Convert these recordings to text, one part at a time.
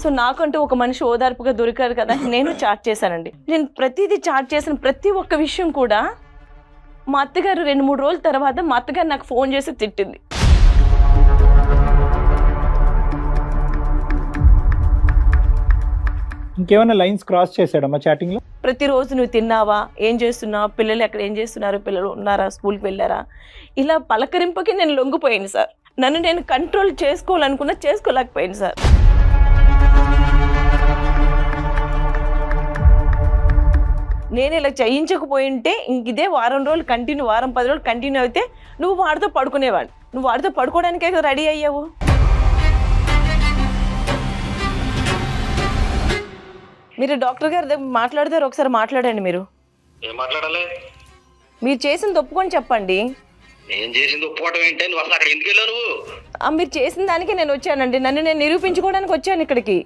So నాకంటూ ఒక మనిషి ఓదార్పుగా దొరికారు కదా, నేను చాట్ చేశానండి. నేను ప్రతిదీ చాట్ చేసిన ప్రతి ఒక్క విషయం కూడా మా అత్తగారు 2-3 రోజుల తర్వాత మా అత్తగారు నాకు ఫోన్ చేసి తిట్టింది. ఇంకేమైనా లైన్స్ క్రాస్ చేశాడమ్మా చాటింగ్ లో? ప్రతిరోజు నువ్వు తిన్నావా, ఏం చేస్తున్నావు, పిల్లలు ఎక్కడ ఏం చేస్తున్నారు, పిల్లలు ఉన్నారా, స్కూల్కి వెళ్ళారా, ఇలా పలకరింపుకి నేను లొంగిపోయాను సార్. నన్ను నేను కంట్రోల్ చేసుకోవాలనుకున్నా చేసుకోలేకపోయాను సార్. నేను ఇలా చేయించకపోయింటే ఇంక ఇదే వారం రోజులు కంటిన్యూ, వారం 10 రోజులు కంటిన్యూ అయితే నువ్వు వాడితో పడుకునేవాడు. నువ్వు వాడితో పడుకోవడానికే రెడీ అయ్యావు. మీరు డాక్టర్ గారి దగ్గర మాట్లాడతారు, ఒకసారి మాట్లాడండి. మీరు ఏం మాట్లాడాలి? మీరు చేసింది ఒప్పుకొని చెప్పండి. నేను చేసింది ఒప్పుకోవడం ఏంటి? నువ్వు అసలు అక్కడ ఎందుకు వెళ్ళావు నువ్వు? మీరు చేసిన దానికి నేను వచ్చానండి. నన్ను నేను నిరూపించుకోవడానికి వచ్చాను ఇక్కడికి.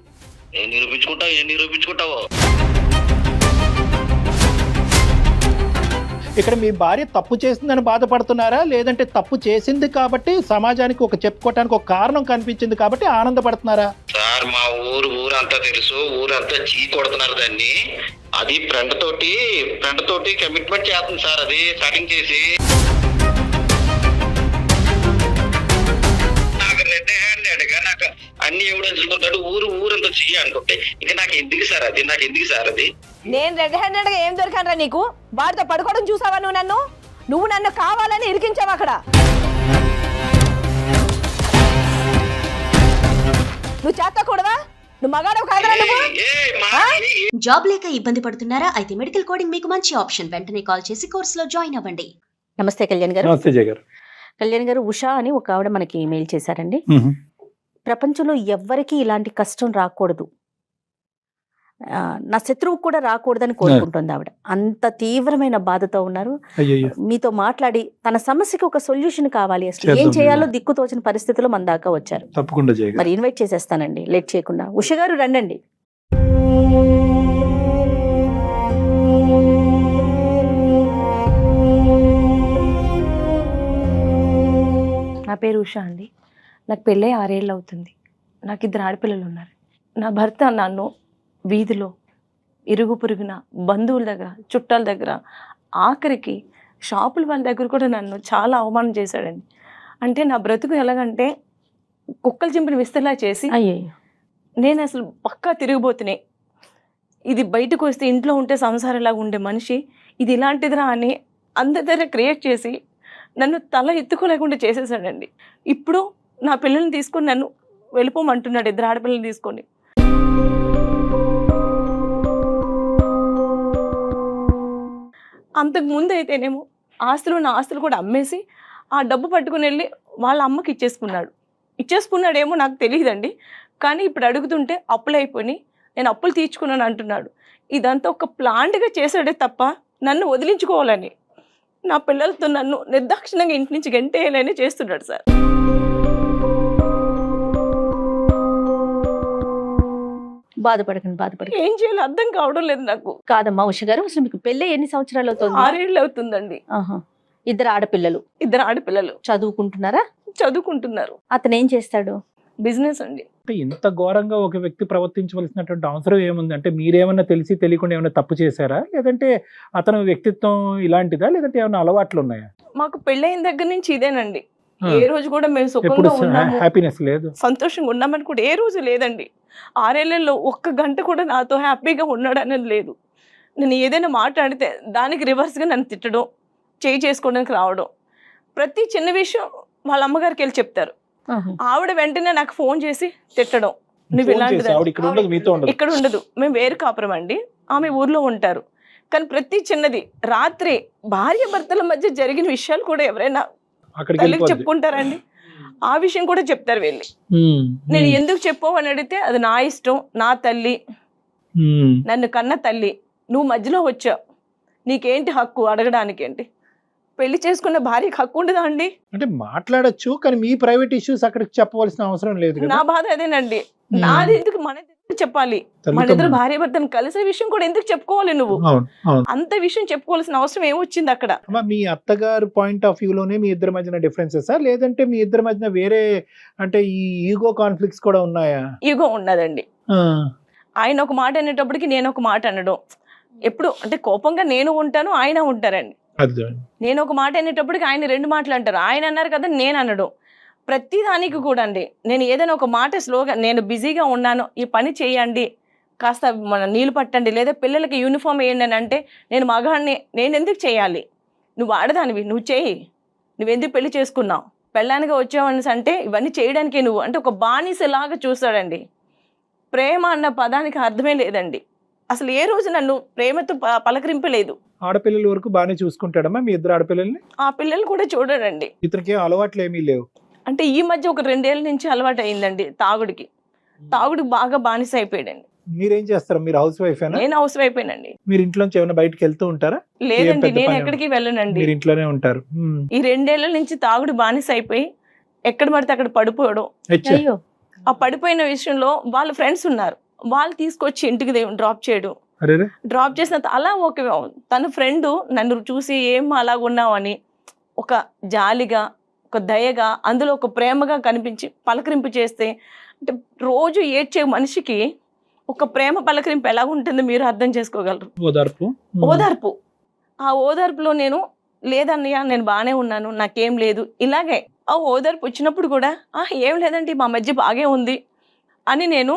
ఏం నిరూపించుకుంటావు? ఇక్కడ మీ భార్య తప్పు చేసిందని బాధపడుతున్నారా, లేదంటే తప్పు చేసింది కాబట్టి సమాజానికి ఒక చెప్పుకోవటానికి ఒక కారణం కనిపించింది కాబట్టి ఆనందపడుతున్నారా? సార్ మా ఊరంతా తెలుసు, ఊరంతా చీ కొడుతున్నారు దాన్ని. అది ఫ్రెండ్ తోటి కమిట్మెంట్ చేస్తుంది సార్, అది స్టార్టింగ్ చేసి నాకు రెడ్ హ్యాండెడ్గా నాకు అన్ని ఎవిడెన్స్ ఉంటాడు, ఊరంతా చెయ్యి అనుకుంటే ఇంకా నాకు ఎందుకు సార్ అది? నేను రెడ్ హ్యాండెడ్ గా ఏం దొరికానరా నీకు? వాడితో పడుకోవడం చూసావా నువ్వు నన్ను కావాలని ఇరికించావు అక్కడ. నువ్వు చేస్తకూడదా? నువ్వు మగాడవు కాదరా నువ్వు? జాబ్ లేక ఇబ్బంది పడుతున్నారా? అయితే మెడికల్ కోడింగ్ మీకు మంచి ఆప్షన్. వెంటనే కాల్ చేసి కోర్సులో జాయిన్ అవ్వండి. నమస్తే కళ్యాణ్ గారు. నమస్తే జయ గారు. కళ్యాణ్ గారు, ఉషా అని ఒక ఆవిడ మనకి ఈమెయిల్ చేశారండి. ప్రపంచంలో ఎవ్వరికీ ఇలాంటి కష్టం రాకూడదు, నా శత్రువు కూడా రాకూడదని కోరుకుంటుంది ఆవిడ. అంత తీవ్రమైన బాధతో ఉన్నారు. మీతో మాట్లాడి తన సమస్యకి ఒక సొల్యూషన్ కావాలి, అసలు ఏం చేయాలో దిక్కుతోచిన పరిస్థితిలో మన దాకా వచ్చారు. తప్పకుండా మరి ఇన్వైట్ చేసేస్తానండి లేట్ చేయకుండా. ఉష గారు రండి. నా పేరు ఉష అండి. నాకు పెళ్ళై 6 ఏళ్ళు అవుతుంది. నాకు 2 ఆడపిల్లలు ఉన్నారు. నా భర్త నన్ను వీధిలో, ఇరుగు పొరుగున, బంధువుల దగ్గర, చుట్టాల దగ్గర, ఆఖరికి షాపుల వాళ్ళ దగ్గర కూడా నన్ను చాలా అవమానం చేశాడండి. అంటే నా బ్రతుకు ఎలాగంటే కుక్కలు చింపిన విస్తలా చేసి, నేను అసలు పక్కా తిరిగిపోతున్నాయి. ఇది బయటకు వస్తే ఇంట్లో ఉంటే సంసారంలాగా ఉండే మనిషి ఇది ఇలాంటిదిరా అని అందరి దగ్గర క్రియేట్ చేసి నన్ను తల ఎత్తుకోలేకుండా చేసేసాడండి. ఇప్పుడు నా పిల్లల్ని తీసుకొని నన్ను వెళ్ళిపోమంటున్నాడు, 2 ఆడపిల్లల్ని తీసుకొని. అంతకు ముందు అయితేనేమో నా ఆస్తులు కూడా అమ్మేసి ఆ డబ్బు పట్టుకుని వెళ్ళి వాళ్ళ అమ్మకి ఇచ్చేసుకున్నాడేమో నాకు తెలియదండి. కానీ ఇప్పుడు అడుగుతుంటే అప్పులు అయిపోయి నేను అప్పులు తీర్చుకున్నాను అంటున్నాడు. ఇదంతా ఒక ప్లాంట్గా చేశాడే తప్ప నన్ను వదిలించుకోవాలని, నా పిల్లలతో నన్ను నిర్దాక్షిణంగా ఇంటి నుంచి గంటేయాలని చేస్తున్నాడు సార్. బాధపడకండి. ఏం చేయాలో అర్థం కావడం లేదు నాకు. కాదమ్మా ఉష గారు, అసలు మీకు పెళ్ళి ఎన్ని సంవత్సరాలు అవుతుంది? 6 ఏళ్ళు అవుతుందండి. 2 ఆడపిల్లలు చదువుకుంటున్నారు. అతను ఏం చేస్తాడు? బిజినెస్ అండి. ఇంత ఘోరంగా ఒక వ్యక్తి ప్రవర్తించవలసినటువంటి అవసరం ఏముంది? అంటే మీరేమన్నా తెలిసి తెలియకుండా ఏమైనా తప్పు చేశారా, లేదంటే అతని వ్యక్తిత్వం ఇలాంటిదా, లేదంటే ఏమైనా అలవాట్లు ఉన్నాయా? మాకు పెళ్ళైన దగ్గర నుంచి ఇదేనండి. ఏ రోజు కూడా మేము సుఖంగా ఉన్నాము, హ్యాపీనెస్ లేదు, సంతోషంగా ఉన్నామని కూడా ఏ రోజు లేదండి. 6 ఏళ్లలో 1 గంట కూడా నాతో హ్యాపీగా ఉన్నాడు అనేది లేదు. నేను ఏదైనా మాట్లాడితే దానికి రివర్స్గా నన్ను తిట్టడం, చేసుకోవడానికి రావడం, ప్రతి చిన్న విషయం వాళ్ళ అమ్మగారికి వెళ్ళి చెప్తారు. ఆవిడ వెంటనే నాకు ఫోన్ చేసి తిట్టడం, నువ్వు ఇలాంటిది. ఇక్కడ ఉండదు, మేము వేరు కాపురం అండి, ఆమె ఊర్లో ఉంటారు. కానీ ప్రతి చిన్నది, రాత్రి భార్య భర్తల మధ్య జరిగిన విషయాలు కూడా ఎవరైనా తల్లికి చెప్పుకుంటారండి, ఆ విషయం కూడా చెప్తారు వెళ్ళి. నేను ఎందుకు చెప్పావు అని అడిగితే అది నా ఇష్టం, నా తల్లి, నన్ను కన్న తల్లి, నువ్వు మధ్యలో వచ్చావు, నీకేంటి హక్కు అడగడానికి? ఏంటి పెళ్లి చేసుకున్న భార్యకి హక్కు ఉండదా అండి? అంటే మాట్లాడొచ్చు, కానీ మీ ప్రైవేట్ ఇష్యూస్ అక్కడికి చెప్పవలసిన అవసరం లేదు. నా బాధ అదేనండి. నాది ఎందుకు మన చెప్పాలి? మన ఇద్దరు భార్య భర్తను కలిసే విషయం కూడా ఎందుకు చెప్పుకోవాలి? నువ్వు అంత విషయం చెప్పుకోవాల్సిన అవసరం ఏమొచ్చింది అక్కడ? మీ అత్తగారు పాయింట్ ఆఫ్ వ్యూ లోనే మీ ఇద్దరి మధ్యన డిఫరెన్సెస్, లేదంటే మీ ఇద్దరి మధ్యన వేరే అంటే ఈ ఈగో కాన్ఫ్లిక్ట్స్ కూడా ఉన్నాయా? ఈగో ఉన్నదండి. ఆయన ఒక మాట అనేటప్పటికి నేను ఒక మాట అనడం, ఎప్పుడు అంటే కోపంగా నేను ఉంటాను, ఆయన ఉంటారండి. నేను ఒక మాట అనేటప్పటికి ఆయన 2 మాటలు అంటారు. ఆయన అన్నారు కదా నేను అనడం. ప్రతి దానికి కూడా అండి, నేను ఏదైనా ఒక మాట స్లోగా, నేను బిజీగా ఉన్నాను, ఈ పని చేయండి, కాస్త మన నీళ్ళు పట్టండి, లేదా పిల్లలకి యూనిఫామ్ వేయండి అని అంటే, నేను మగాడిని, నేను ఎందుకు చేయాలి, నువ్వు ఆడదానివి, నువ్వు చేయి, నువ్వెందుకు పెళ్లి చేసుకున్నావు, పెళ్ళానిగా వచ్చావని అంటే ఇవన్నీ చేయడానికి నువ్వు అంటే ఒక బానిసలాగా చూస్తాడండి. ప్రేమ అన్న పదానికి అర్థమే లేదండి. అసలు ఏ రోజు నన్ను ప్రేమతో పలకరింపలేదు. ఆడపిల్లల వరకు బాగానే చూసుకుంటాడమ్మా మీ ఇద్దరు ఆడపిల్లల్ని? ఆ పిల్లలు కూడా చూడడండి. ఇతనికి అలవాట్లు ఏమీ లేవు అంటే ఈ మధ్య ఒక 2 ఏళ్ళ నుంచి అలవాటు అయిందండి తాగుడికి. తాగుడికి బాగా బానిస అయిపోయాడండి. మీరేం చేస్తారు? మీరు హౌస్ వైఫ్? నేను హౌస్ వైఫ్ ఏనండి. మీరు ఇంట్లోంచి ఏమైనా బయటకు వెళ్తూ ఉంటారా? లేదండి, నేను ఎక్కడికి వెళ్ళనండి. మీరు ఇంట్లోనే ఉంటారు. ఈ 2 ఏళ్ల నుంచి తాగుడు బానిస అయిపోయి ఎక్కడ పడితే అక్కడ పడిపోవడం. అయ్యో, ఆ పడిపోయిన విషయంలో వాళ్ళ ఫ్రెండ్స్ ఉన్నారు, వాళ్ళు తీసుకొచ్చి ఇంటికి డ్రాప్ చేయడం. డ్రాప్ చేసిన అలా ఒక తన ఫ్రెండ్ నన్ను చూసి ఏం అలాగున్నావు అని ఒక జాలిగా, ఒక దయగా, అందులో ఒక ప్రేమగా కనిపించి పలకరింపు చేస్తే, అంటే రోజు ఏడ్చే మనిషికి ఒక ప్రేమ పలకరింపు ఎలా ఉంటుందో మీరు అర్థం చేసుకోగలరు. ఓదార్పు. ఆ ఓదార్పులో నేను లేదన్నయ్య, నేను బాగానే ఉన్నాను, నాకేం లేదు, ఇలాగే ఆ ఓదార్పు వచ్చినప్పుడు కూడా ఏం లేదండి మా మధ్య బాగే ఉంది అని నేను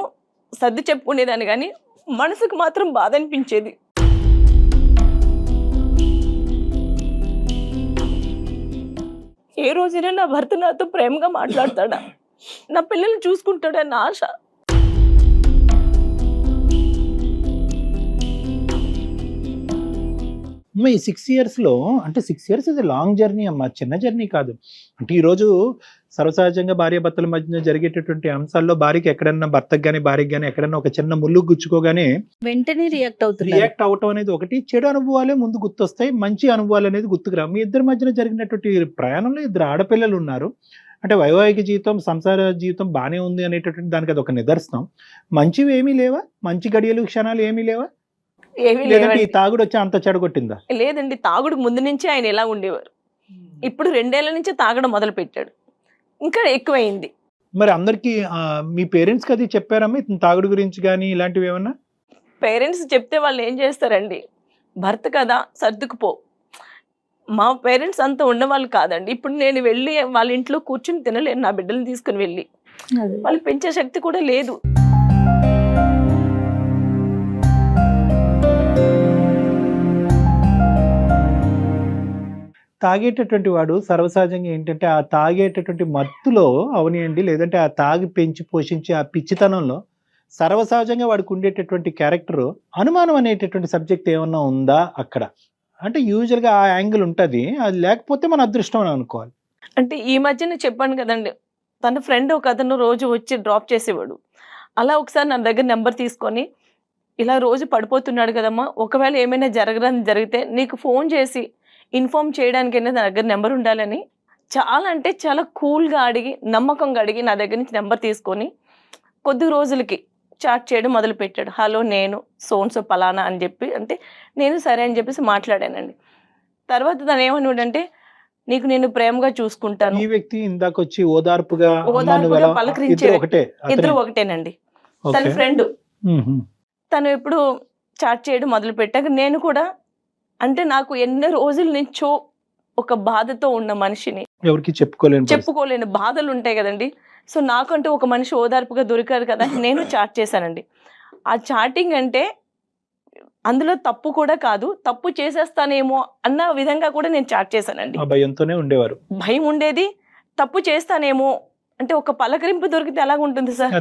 సర్ది చెప్పుకునేదాన్ని, కానీ మనసుకు మాత్రం బాధ అనిపించేది. ఏ రోజైనా నా భర్త నాతో ప్రేమగా మాట్లాడతాడా, నా పిల్లల్ని చూసుకుంటాడన్న ఆశ. అమ్మ ఈ 6 years లో, అంటే 6 years ఇది లాంగ్ జర్నీ అమ్మా, చిన్న జర్నీ కాదు. అంటే ఈరోజు సర్వసహజంగా భార్యాభర్తల మధ్య జరిగేటటువంటి అంశాల్లో భార్యకి ఎక్కడన్నా, భర్తకు కానీ భార్యకి కానీ ఎక్కడన్నా ఒక చిన్న ముళ్ళు గుచ్చుకోగానే వెంటనే రియాక్ట్ అవటం అనేది ఒకటి. చెడు అనుభవాలే ముందు గుర్తొస్తాయి, మంచి అనుభవాలు అనేది గుర్తుకురా. మీ ఇద్దరి మధ్యన జరిగినటువంటి ప్రయాణంలో 2 ఆడపిల్లలు ఉన్నారు. అంటే వైవాహిక జీవితం, సంసార జీవితం బాగానే ఉంది అనేటటువంటి దానికి అది ఒక నిదర్శనం. మంచివి ఏమీ లేవా? మంచి గడియలు, క్షణాలు ఏమీ లేవా? లేదంటే ఈ తాగుడు వచ్చి అంత చెడగొట్టిందా? లేదండి, తాగుడు ముందు నుంచి ఆయన ఎలా ఉండేవారు, ఇప్పుడు 2 ఏళ్ల నుంచి తాగడం మొదలు పెట్టాడు, ఇంకా ఎక్కువైంది. మరి అందరికి మీ పేరెంట్స్ కి అది చెప్పారమ్మా ఇతను తాగుడు గురించి కానీ ఇలాంటివి ఏమన్నా? పేరెంట్స్ చెప్తే వాళ్ళు ఏం చేస్తారండి, భర్త కదా సర్దుకుపో. మా పేరెంట్స్ అంతా ఉన్నవాళ్ళు కాదండి. ఇప్పుడు నేను వెళ్ళి వాళ్ళ ఇంట్లో కూర్చుని తినలేను, నా బిడ్డలను తీసుకుని వెళ్ళి, వాళ్ళు పెంచే శక్తి కూడా లేదు. తాగేటటువంటి వాడు సర్వసహజంగా ఏంటంటే ఆ తాగేటటువంటి మత్తులో అవనియండి, లేదంటే ఆ తాగి పెంచి పోషించే ఆ పిచ్చితనంలో సర్వసహజంగా వాడికి ఉండేటటువంటి క్యారెక్టర్, అనుమానం అనేటటువంటి సబ్జెక్ట్ ఏమన్నా ఉందా అక్కడ? అంటే యూజువల్గా ఆ యాంగిల్ ఉంటుంది, అది లేకపోతే మన అదృష్టం అని అనుకోవాలి. అంటే ఈ మధ్యన చెప్పాను కదండి, తన ఫ్రెండ్ ఒక అతను రోజు వచ్చి డ్రాప్ చేసేవాడు. అలా ఒకసారి నా దగ్గర నెంబర్ తీసుకొని, ఇలా రోజు పడిపోతున్నాడు కదమ్మా, ఒకవేళ ఏమైనా జరిగితే నీకు ఫోన్ చేసి ఇన్ఫార్మ్ చేయడానికైనా నా దగ్గర నెంబర్ ఉండాలని చాలా అంటే చాలా కూల్గా అడిగి, నమ్మకంగా అడిగి నా దగ్గర నుంచి నెంబర్ తీసుకొని కొద్ది రోజులకి చాట్ చేయడం మొదలు పెట్టాడు. హలో, నేను సోన్సో పలానా అని చెప్పి, అంటే నేను సరే అని చెప్పేసి మాట్లాడానండి. తర్వాత తను ఏమన్నాడంటే, నీకు నేను ప్రేమగా చూసుకుంటాను. ఈ వ్యక్తి ఇందాక వచ్చి ఓదార్పుగా పలకరించే ఇద్దరు ఒకటేనండి. తన ఫ్రెండ్ తను ఎప్పుడు చాట్ చేయడం మొదలు పెట్టాక నేను కూడా, అంటే నాకు ఎన్నో రోజుల నుంచో ఒక బాధతో ఉన్న మనిషిని, ఎవరికి చెప్పుకోలేని బాధలు ఉంటాయి కదండి. సో నాకంటూ ఒక మనిషి ఓదార్పుగా దొరికారు కదా, నేను చాట్ చేశానండి. ఆ చాటింగ్ అంటే అందులో తప్పు కూడా కాదు, తప్పు చేసేస్తానేమో అన్న విధంగా కూడా నేను చాట్ చేశానండి. భయంతోనే ఉండేవారు, భయం ఉండేది, తప్పు చేస్తానేమో అంటే ఒక పలకరింపు దొరికితే ఎలాగుంటుంది సార్,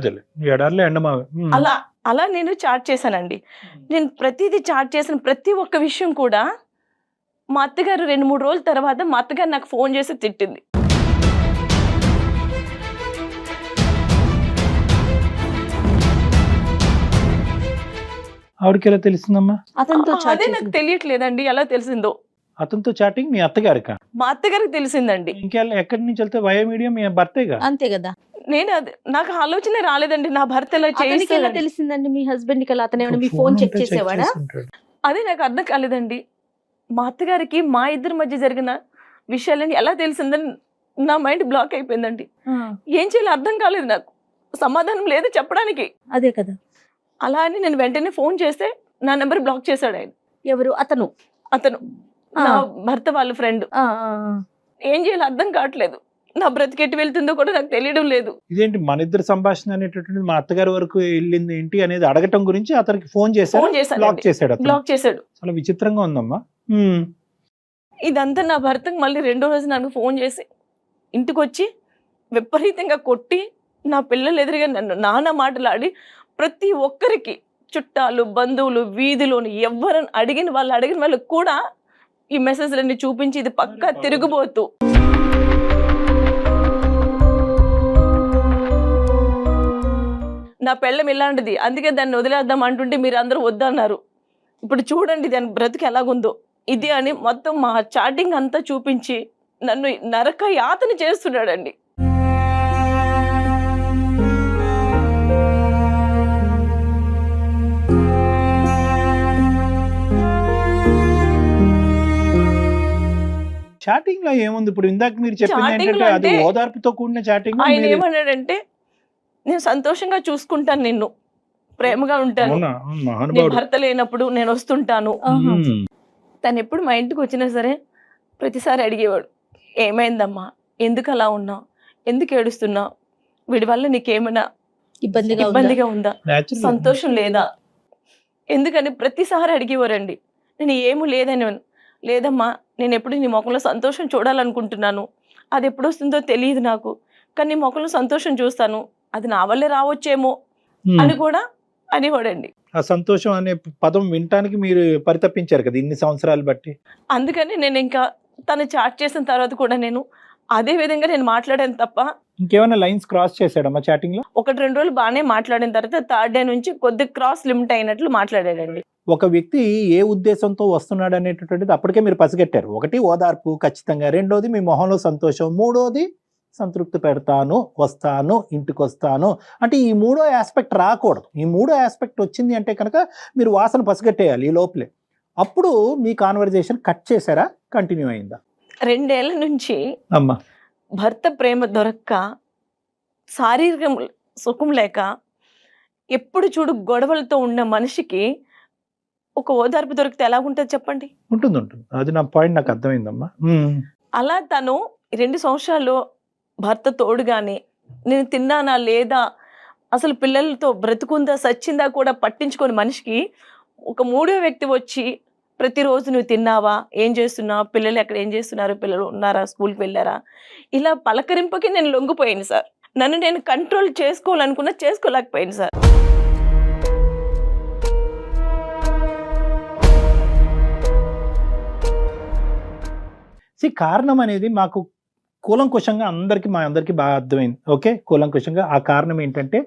అలా నేను చాట్ చేశానండి. నేను ప్రతిదీ చాట్ చేసిన ప్రతి ఒక్క విషయం కూడా మా అత్తగారు 2-3 రోజుల తర్వాత మా అత్తగారు నాకు ఫోన్ చేసి తిట్టింది. ఆవిడకి ఎలా తెలిసిందమ్మా? అదే నాకు తెలియట్లేదండి ఎలా తెలిసిందో. అతనితో చాటింగ్ మీ అత్తగారికా? మా అత్తగారికి తెలిసిందండి. ఇంకెళ్ళి ఎక్కడి నుంచి వెళ్తే వయో మీడియం మీ భర్తేగా? అంతే కదా. నేను నాకు ఆలోచన రాలేదండి, నా భర్త ఎలా తెలిసిందండి మీ హస్బెండ్ కి? అతను మీ ఫోన్ చెక్ చేసేవాడా? అదే నాకు అర్థం కాలేదండి. మా అత్తగారికి మా ఇద్దరి మధ్య జరిగిన విషయాలని ఎలా తెలిసిందని నా మైండ్ బ్లాక్ అయిపోయిందండి. ఏం చేయాలో అర్థం కాలేదు, నాకు సమాధానం లేదు చెప్పడానికి. అదే కదా. అలా అని నేను వెంటనే ఫోన్ చేస్తే నా నెంబర్ బ్లాక్ చేశాడు ఆయన. ఎవరు? అతను. నా భర్త వాళ్ళ ఫ్రెండ్. ఏం చేయాలో అర్థం కావట్లేదు. నా బ్రతికెట్టి వెళ్తుందో కూడా నాకు తెలియడం లేదు. ఇదేంటి మన ఇద్దరు సంభాషణ అనేటటువంటిది మా అత్తగారి వరకు వెళ్ళింది ఏంటి అనేది అడగటం గురించి అతనికి ఫోన్ చేశాడు, బ్లాక్ చేశాడు అతను. బ్లాక్ చేశాడు. చాలా విచిత్రంగా ఉందమ్మా. ఇదంతా నా భర్తకు మళ్ళీ రెండో రోజు నాకు ఫోన్ చేసి ఇంటికి వచ్చి విపరీతంగా కొట్టి నా పిల్లలు ఎదురుగా నన్ను నానా మాటలాడి ప్రతి ఒక్కరికి చుట్టాలు బంధువులు వీధిలోని ఎవరని అడిగిన వాళ్ళకి కూడా ఈ మెసేజ్లన్నీ చూపించి ఇది పక్కా తిరుగుబోతు. నా పెళ్ళం ఇలాంటిది, అందుకే దాన్ని వదిలేద్దాం అంటుంటే మీరు అందరూ వద్దన్నారు. ఇప్పుడు చూడండి దాని బ్రతుకు ఎలాగుందో ఇది అని మొత్తం మా చాటింగ్ అంతా చూపించి నన్ను నరక యాతన చేస్తున్నాడండి. చాటింగ్ లో ఏముంది? ఇప్పుడు ఇందాక మీరు చెప్పింది ఏంటంటే అది ఓదార్పుతో కూడిన చాటింగ్. ఆయన ఏమన్నాడంటే నేను సంతోషంగా చూసుకుంటాను, నిన్ను ప్రేమగా ఉంటాను, నీ భర్త లేనప్పుడు నేను వస్తుంటాను. తను ఎప్పుడు మా ఇంటికి వచ్చినా సరే ప్రతిసారి అడిగేవాడు, ఏమైందమ్మా, ఎందుకు అలా ఉన్నావు, ఎందుకు ఏడుస్తున్నావు, వీడి వల్ల నీకేమైనా ఇబ్బందిగా ఉందా, సంతోషం లేదా, ఎందుకని ప్రతిసారి అడిగేవారండి. నేను ఏమీ లేదమ్మా, నేను ఎప్పుడు నీ ముఖంలో సంతోషం చూడాలనుకుంటున్నాను, అది ఎప్పుడు వస్తుందో తెలియదు నాకు, కానీ నీ ముఖంలో సంతోషం చూస్తాను, అది నా వల్లే రావచ్చేమో అని కూడా అనేవాడండి. ఆ సంతోషం అనే పదం వినటానికి మీరు పరితపించారు కదా ఇన్ని సంవత్సరాలు బట్టి. అందుకని నేను ఇంకా తను చాట్ చేసిన తర్వాత కూడా నేను అదే విధంగా నేను మాట్లాడాను తప్ప ఇంకేమైనా లైన్స్ క్రాస్ చేశాడమ్మా చాటింగ్ లో? 1-2 రోజులు బాగానే మాట్లాడిన తర్వాత థర్డ్ డే నుంచి కొద్ది క్రాస్ లిమిట్ అయినట్లు మాట్లాడాడండి. ఒక వ్యక్తి ఏ ఉద్దేశంతో వస్తున్నాడు అనేటటువంటిది అప్పటికే మీరు పసిగట్టారు. ఒకటి ఓదార్పు ఖచ్చితంగా, రెండోది మీ మొహంలో సంతోషం, మూడోది సంతృప్తి పెడతాను, వస్తాను, ఇంటికి వస్తాను అంటే ఈ మూడో ఆస్పెక్ట్ రాకూడదు. ఈ మూడో ఆస్పెక్ట్ వచ్చింది అంటే కనుక మీరు వాసన పసిగట్టేయాలి ఈ లోపలే. అప్పుడు మీ కాన్వర్జేషన్ కట్ చేశారా, కంటిన్యూ అయిందా? 2 ఏళ్ల నుంచి అమ్మా భర్త ప్రేమ దొరక్క, శారీరక సుఖం లేక, ఎప్పుడు చూడు గొడవలతో ఉన్న మనిషికి ఒక ఓదార్పు దొరికితే ఎలా ఉంటుంది చెప్పండి? ఉంటుంది. అది నా పాయింట్, నాకు అర్థమైందమ్మా. అలా తను 2 సంవత్సరాలు భర్త తోడుగానే నేను తిన్నానా లేదా, అసలు పిల్లలతో బ్రతుకుందా సచ్చిందా కూడా పట్టించుకొని మనిషికి ఒక మూడో వ్యక్తి వచ్చి ప్రతిరోజు నువ్వు తిన్నావా, ఏం చేస్తున్నావు, పిల్లలు ఎక్కడ ఏం చేస్తున్నారు, పిల్లలు ఉన్నారా, స్కూల్కి వెళ్ళారా, ఇలా పలకరింపుకి నేను లొంగిపోయాను సార్. నన్ను నేను కంట్రోల్ చేసుకోవాలనుకున్నా చేసుకోలేకపోయాను సార్. కారణం అనేది మాకు కూలంకుషంగా మా అందరికీ బాగా అర్థమైంది. ఓకే, కూలంకుషంగా ఆ కారణం ఏంటంటే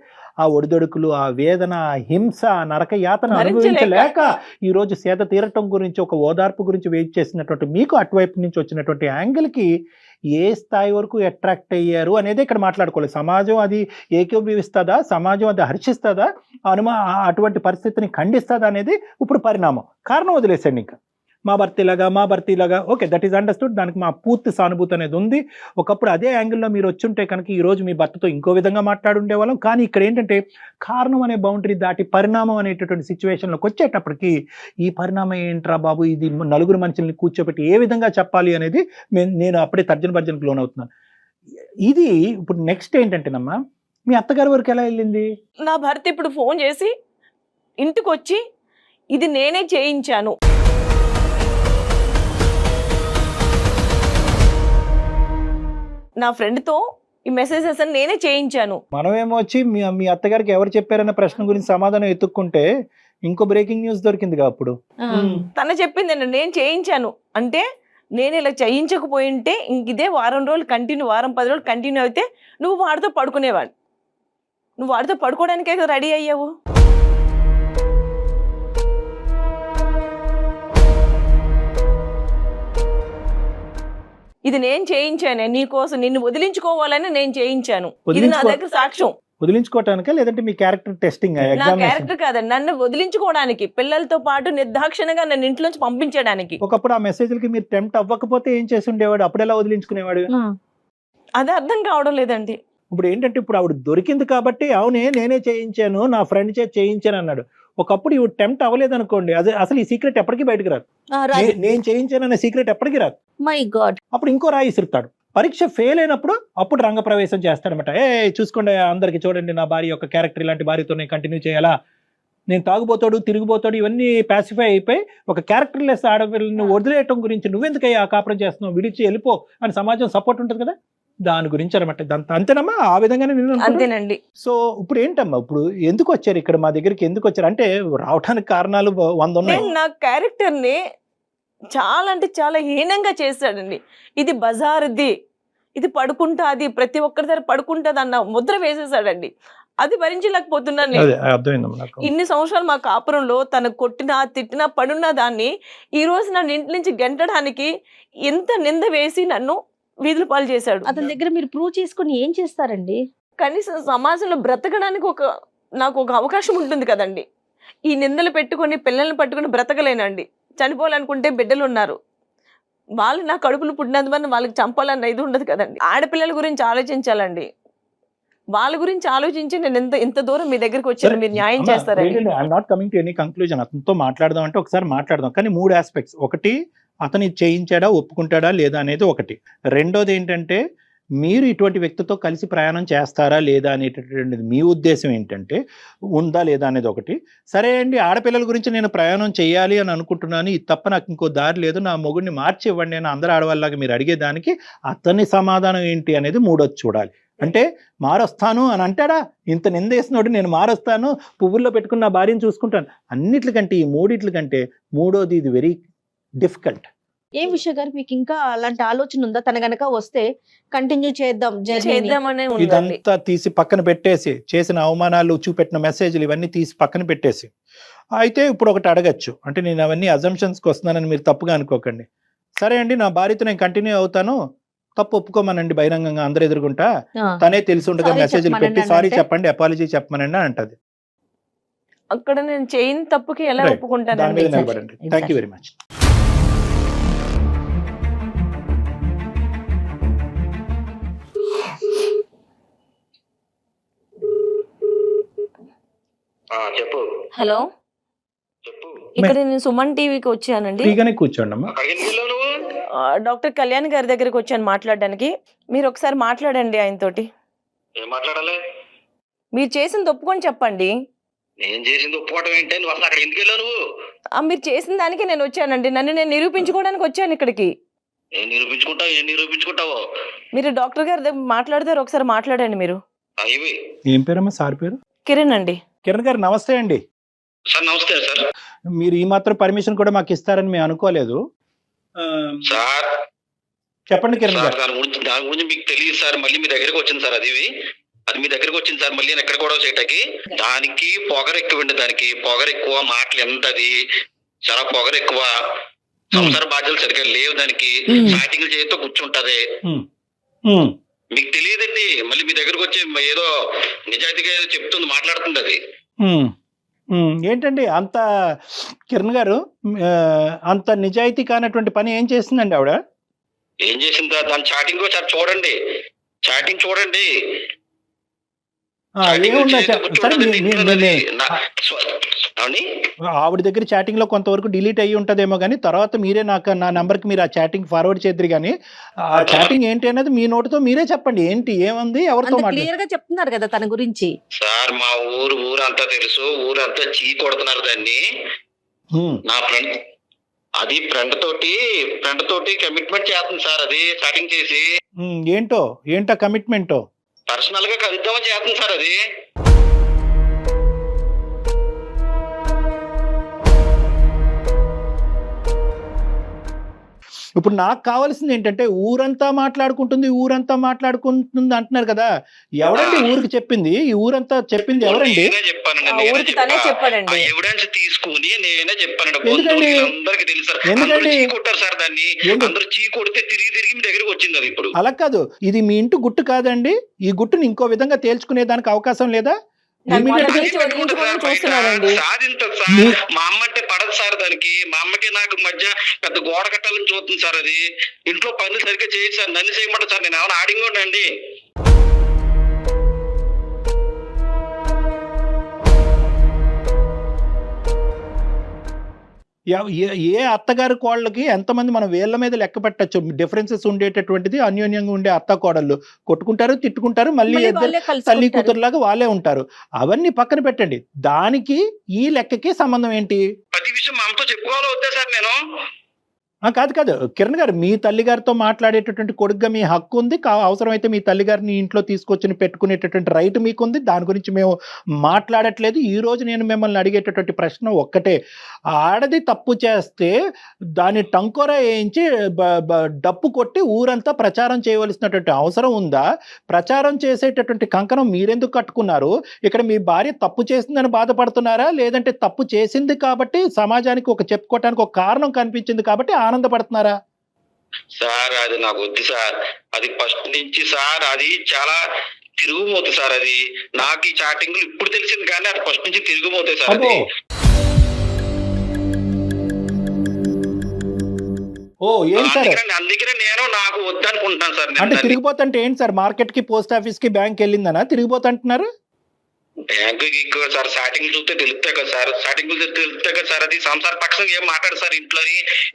ఆ ఒడిదొడుకులు, ఆ వేదన, ఆ హింస, ఆ నరక యాతన అనుభవించలేక ఈరోజు సేద తీరటం గురించి, ఒక ఓదార్పు గురించి వెయిట్ చేసినటువంటి మీకు అటువైపు నుంచి వచ్చినటువంటి యాంగిల్కి ఏ స్థాయి వరకు అట్రాక్ట్ అయ్యారు అనేది ఇక్కడ మాట్లాడుకోవాలి. సమాజం అది ఏకీభవిస్తుందా, సమాజం అది హర్షిస్తుందా, అటువంటి పరిస్థితిని ఖండిస్తుందా అనేది ఇప్పుడు పరిణామం. కారణం వదిలేసండి, ఇంకా మా భర్త ఇలాగా ఓకే, దట్ ఈస్ అండర్స్టూడ్. దానికి మా పూర్తి సానుభూతి అనేది ఉంది. ఒకప్పుడు అదే యాంగిల్లో మీరు వచ్చుంటే కనుక ఈరోజు మీ భర్తతో ఇంకో విధంగా మాట్లాడుండేవాళ్ళం. కానీ ఇక్కడ ఏంటంటే కారణం అనే బౌండరీ దాటి పరిణామం అనేటటువంటి సిచ్యువేషన్లోకి వచ్చేటప్పటికి ఈ పరిణామం ఏంట్రా బాబు, ఇది నలుగురు మనుషుల్ని కూర్చోబెట్టి ఏ విధంగా చెప్పాలి అనేది నేను అప్పుడే తర్జనభర్జనకు లోనవుతున్నాను. ఇది ఇప్పుడు నెక్స్ట్ ఏంటంటేనమ్మా, మీ అత్తగారి వరకు ఎలా వెళ్ళింది? నా భర్త ఇప్పుడు ఫోన్ చేసి ఇంటికి వచ్చి ఇది నేనే చేయించాను, నా ఫ్రెండ్తో ఈ మెసేజెస్ అని నేనే చేయించాను. మనమేమో వచ్చి మీ అత్తగారికి ఎవరు చెప్పారన్న ప్రశ్న గురించి సమాధానం ఎత్తుక్కుంటే ఇంకో బ్రేకింగ్ న్యూస్ దొరికిందిగా అప్పుడు. తను చెప్పింది నేను చేయించాను అంటే, నేను ఇలా చేయించకపోయింటే ఇంక ఇదే వారం 10 రోజులు కంటిన్యూ అయితే నువ్వు వాడితో పడుకునేవాడు, నువ్వు వాడితో పడుకోవడానికే రెడీ అయ్యావు. ఇది నేను చేయించానే నీకోసం, నిన్ను వదిలించుకోవాలని నేను చేయించాను. ఇది నా దగ్గర సాక్ష్యం. వదిలించుకోవటానికా లేదంటే మీ క్యారెక్టర్ టెస్టింగ్? నా క్యారెక్టర్ కాదండి, నన్ను వదిలించుకోవడానికి, పిల్లలతో పాటు నిర్దాక్షిణంగా నన్ను ఇంట్లోంచి పంపించడానికి. ఒకప్పుడు ఆ మెసేజ్లకి మీరు టెంప్ట్ అవ్వకపోతే ఏం చేసి ఉండేవాడు? అప్పుడు ఎలా వదిలించుకునేవాడు? అది అర్థం కావడం లేదండి. ఇప్పుడు ఏంటంటే ఇప్పుడు ఆవిడ దొరికింది కాబట్టి అవునే నేనే చేయించాను, నా ఫ్రెండ్ చేయించాను అన్నాడు. ఒకప్పుడు ఇవి టెంప్ట్ అవ్వలేదు అనుకోండి, అదే అసలు ఈ సీక్రెట్ ఎప్పటికీ బయటకు రాదు. నేను చేయించాను అనే సీక్రెట్ ఎప్పటికీ రాదు. My God. అప్పుడు ఇంకో రాయి ఇసురుతాడు. పరీక్ష ఫెయిల్ అయినప్పుడు అప్పుడు రంగప్రవేశం చేస్తాడనమాట. చూసుకోండి అందరికి, చూడండి నా భార్య యొక్క క్యారెక్టర్ ఇలాంటి భార్యతోనే కంటిన్యూ చేయాలా, నేను తాగుబోతాడు తిరిగిపోతాడు ఇవన్నీ పాసిఫై అయిపోయి ఒక క్యారెక్టర్లెస్ ఆడపిల్లని వదిలేయటం గురించి నువ్వెందుకయ్యా ఆ కాపురం చేస్తున్నావు, విడిచి వెళ్ళిపో అని సమాజం సపోర్ట్ ఉంటుంది కదా, దాని గురించి అనమాట. అంతేనమ్మా, ఆ విధంగానే నేను అంతేనండి. సో ఇప్పుడు ఏంటమ్మా, ఇప్పుడు ఎందుకు వచ్చారు ఇక్కడ మా దగ్గరికి, ఎందుకు వచ్చారు అంటే రావడానికి కారణాలు 100 ఉన్నాయి. నేను నా క్యారెక్టర్ని చాలా అంటే చాలా హీనంగా చేశాడండి. ఇది బజార్ది, ఇది పడుకుంటాది, ప్రతి ఒక్కరి దగ్గర పడుకుంటుంది అన్న ముద్ర వేసేసాడండి. అది భరించలేకపోతున్నాను నేను. అర్థమైందమ్మా నాకు. ఇన్ని సంవత్సరాలు మా కాపురంలో తను కొట్టినా తిట్టినా పడున్న దాన్ని ఈ రోజు నన్ను ఇంటి నుంచి గెంటడానికి ఎంత నింద వేసి నన్ను వీధుల పాలు చేశాడు. అతని దగ్గర మీరు ప్రూవ్ చేసుకుని ఏం చేస్తారండి? కనీసం సమాజంలో బ్రతకడానికి నాకు ఒక అవకాశం ఉంటుంది కదండి. ఈ నిందలు పెట్టుకొని పిల్లల్ని పట్టుకొని బ్రతకలేనండి. చనిపోవాలనుకుంటే బిడ్డలు ఉన్నారు, వాళ్ళు నా కడుపులు పుట్టినందువల్ల వాళ్ళకి చంపాలన్న ఇది ఉండదు కదండి. ఆడపిల్లల గురించి ఆలోచించాలండి. వాళ్ళ గురించి ఆలోచించి నేను ఎంత దూరం మీ దగ్గరికి వచ్చాను, మీరు న్యాయం చేస్తారండి. I'm not coming to any conclusion. అతనితో మాట్లాడదాం అంటే ఒకసారి మాట్లాడదాం, కానీ 3 ఆస్పెక్ట్స్. ఒకటి, అతని చేయించాడా ఒప్పుకుంటాడా లేదా అనేది ఒకటి. రెండోది ఏంటంటే మీరు ఇటువంటి వ్యక్తితో కలిసి ప్రయాణం చేస్తారా లేదా అనేటటువంటిది మీ ఉద్దేశం ఏంటంటే ఉందా లేదా అనేది ఒకటి. సరే అండి, ఆడపిల్లల గురించి నేను ప్రయాణం చేయాలి అని అనుకుంటున్నాను, ఇది తప్ప నాకు ఇంకో దారి లేదు, నా మొగుడిని మార్చి ఇవ్వండి అని అందరు ఆడవాళ్ళలాగా మీరు అడిగేదానికి అతని సమాధానం ఏంటి అనేది మూడోది చూడాలి. అంటే మారొస్తాను అని అంటాడా, ఇంత నిందేసినోడు నేను మారొస్తాను, పువ్వుల్లో పెట్టుకున్న భార్యను చూసుకుంటాను, అన్నిట్లకంటే ఈ మూడిట్లకంటే మూడోది ఇది వెరీ డిఫికల్ట్. ఏం విషయం గారు మీకు ఇంకా అలాంటి ఆలోచన ఉందా? తన గనక వస్తే కంటిన్యూ చేద్దామనే ఉందండి. ఇదంతా తీసి పక్కన పెట్టేసి, చేసిన అవమానాలు, చూపెట్టిన మెసేజ్లు ఇవన్నీ తీసి పక్కన పెట్టేసి, అయితే ఇప్పుడు ఒకటి అడగచ్చు. అంటే నేను అవన్నీ అజంప్షన్స్కి వస్తున్నానని మీరు తప్పుగా అనుకోకండి. సరే అండి, నా భార్యతో నేను కంటిన్యూ అవుతాను, తప్పు ఒప్పుకోమనండి బహిరంగంగా అందరు ఎదుర్కొంటా, తనే తెలిసి ఉండగా మెసేజ్లు పెట్టి సారీ చెప్పండి, అపాలజీ చెప్పమనండి అంటది. అక్కడ నేను చేయని తప్పుకి ఎలా ఒప్పుకుంటానండి? Thank you very much. చెప్పు. హలో, చెప్పు. ఇక్కడ నేను సుమన్ టీవీకి వచ్చానండి. ఫ్రీగానే కూర్చోండి అమ్మా. డాక్టర్ కళ్యాణ్ గారి దగ్గరికి వచ్చాను మాట్లాడడానికి. మీరు ఒకసారి మాట్లాడండి ఆయనతోటి. ఏం మాట్లాడాలి? మీరు చేసింది ఒప్పుకొని చెప్పండి. నేను చేసింది ఒప్పుకోవడం ఏంటి? నువ్వు అసలు అక్కడ ఎందుకు వెళ్ళావు నువ్వు? మీరు చేసిన దానికి నేను వచ్చానండి. నన్ను నేను నిరూపించుకోవడానికి వచ్చాను ఇక్కడికి. ఏం నిరూపించుకుంటావు? మీరు డాక్టర్ గారి దగ్గర మాట్లాడతారు, ఒకసారి మాట్లాడండి మీరు. ఏం పేరమ్మా సార్ పేరు? కిరణ్ అండి. కిరణ్ గారు నమస్తే అండి. సార్ నమస్తే సార్. మీరు ఈ మాత్రం పర్మిషన్ కూడా మాకు ఇస్తారని మేము అనుకోలేదు సార్. చెప్పండి కిరణ్ గారు. దాని గురించి మీకు తెలియదు సార్. మళ్ళీ మీ దగ్గరికి వచ్చింది సార్. అది మీ దగ్గరకు వచ్చింది సార్. మళ్ళీ ఎక్కడ కూడా చేయటానికి దానికి పొగరు ఎక్కువండి. దానికి పొగరు ఎక్కువ, మాటలు ఎంత, అది చాలా పొగరు ఎక్కువ, సంసార బాధ్యతలు సరిగ్గా లేవు దానికి. స్టార్టింగ్ చేతితో కూర్చుంటది. మీకు తెలియదండి. మళ్ళీ మీ దగ్గరకు వచ్చి ఏదో నిజాయితీగా ఏదో చెప్తుంది, మాట్లాడుతుంది అది. ఏంటండి అంత కిరణ్ గారు, అంత నిజాయితీ కానటువంటి పని ఏం చేసిందండి ఆవిడ? ఏం చేసిందా? దాని చాటింగ్ ఒకసారి చూడండి. చాటింగ్ చూడండి. ఆవిడ దగ్గర చాటింగ్ లో కొంతవరకు డిలీట్ అయ్యి ఉంటదేమో కానీ తర్వాత మీరే నా నంబర్ కి మీరు ఆ చాటింగ్ ఫార్వర్డ్ చేద్దరు కానీ ఆ చాటింగ్ ఏంటి అనేది మీ నోటితో మీరే చెప్పండి. ఏంటి, ఏముంది, ఎవరితో క్లియర్ గా చెప్తున్నారు కదా తన గురించి. సార్ మా ఊరంతా తెలుసు, ఊరంతా చీ కొడుతున్నారు దాన్ని. నా ఫ్రెండ్ అది ఫ్రెండ్ తోటి కమిట్మెంట్ చేస్తుంది సార్. అది చాటింగ్ చేసి ఏంటో కమిట్మెంట్ పర్సనల్ గా కలుద్దామని చేస్తుంది సార్. అది ఇప్పుడు నాకు కావాల్సింది ఏంటంటే ఊరంతా మాట్లాడుకుంటుంది అంటున్నారు కదా. ఎవరండి ఊరికి చెప్పింది? ఈ ఊరంతా చెప్పింది ఎవరండి? చెప్పానండి. ఎవిడెన్స్ తీసుకుని నేనే చెప్పానండి. అందరికి తెలుసు. ఎందుకంటే కొట్టారు సార్ దాన్ని. అందరూ చీ కొడితే తిరిగి మీ దగ్గరికి వచ్చింది అది. ఇప్పుడు అలా కాదు, ఇది మీ ఇంటి గుట్టు కాదండి. ఈ గుట్టుని ఇంకో విధంగా తేల్చుకునే దానికి అవకాశం లేదా? మా అమ్మ అంటే పడదు సార్ దానికి. మా అమ్మకి నాకు మధ్య పెద్ద గోడ కట్టాలని చూస్తుంది సార్. అది ఇంట్లో పనులు సరిగ్గా చేయదు సార్. నన్ను చేయమంటారు సార్. నేను ఏమైనా ఆడింగ్ అండి. ఏ అత్తగారి కోళ్ళకి ఎంతమంది మనం వేళ్ల మీద లెక్క పెట్టచ్చు డిఫరెన్సెస్ ఉండేటటువంటిది. అన్యోన్యంగా ఉండే అత్త కోడళ్ళు కొట్టుకుంటారు, తిట్టుకుంటారు, మళ్ళీ మళ్ళీ ఇద్దరు వాళ్ళే తల్లి కలుసుకుంటారు. కూతురులాగా వాళ్ళే ఉంటారు. అవన్నీ పక్కన పెట్టండి, దానికి ఈ లెక్కకి సంబంధం ఏంటి? ప్రతి విషయం మా అమ్మతో చెప్పుకోవాలో వద్దా సార్ నేను? కాదు కిరణ్ గారు, మీ తల్లిగారితో మాట్లాడేటటువంటి కొడుకుగా మీ హక్కు ఉంది. అవసరమైతే మీ తల్లిగారిని ఇంట్లో తీసుకొచ్చి పెట్టుకునేటటువంటి రైట్ మీకుంది. దాని గురించి మేము మాట్లాడట్లేదు. ఈ రోజు నేను మిమ్మల్ని అడిగేటటువంటి ప్రశ్న ఒక్కటే, ఆడది తప్పు చేస్తే దాన్ని టంకోరా వేయించి డప్పు కొట్టి ఊరంతా ప్రచారం చేయవలసినటువంటి అవసరం ఉందా? ప్రచారం చేసేటటువంటి కంకణం మీరెందుకు కట్టుకున్నారు? ఇక్కడ మీ భార్య తప్పు చేసిందని బాధపడుతున్నారా, లేదంటే తప్పు చేసింది కాబట్టి సమాజానికి ఒక చెప్పుకోవటానికి ఒక కారణం కనిపించింది కాబట్టి ఆనందపడుతున్నారా? సార్ అది నాకు వద్దు సార్. అది ఫస్ట్ నుంచి సార్ అది చాలా తిరుగుమోతు సార్. అది నాకు ఈ చాటింగ్ ఇప్పుడు తెలిసింది కానీ అది ఫస్ట్ నుంచి తిరుగుమోతాయి సార్. అబ్బో, అది ఏం సార్? అందుకనే నేను నాకు వద్దనుకుంటున్నాను సార్. అంటే తిరిగిపోతుంటే ఏంటి సార్? మార్కెట్ కి, పోస్ట్ ఆఫీస్ కి, బ్యాంక్ వెళ్ళిందనా తిరిగిపోతుంటున్నారు? బ్యాంకు సార్ స్టార్టింగ్ చూస్తే తెలుస్తాయి కదా సార్. స్టార్టింగ్ తెలుస్తాయి కదా సార్. అది సంసార పక్షం ఏం మాట్లాడు సార్ ఇంట్లో.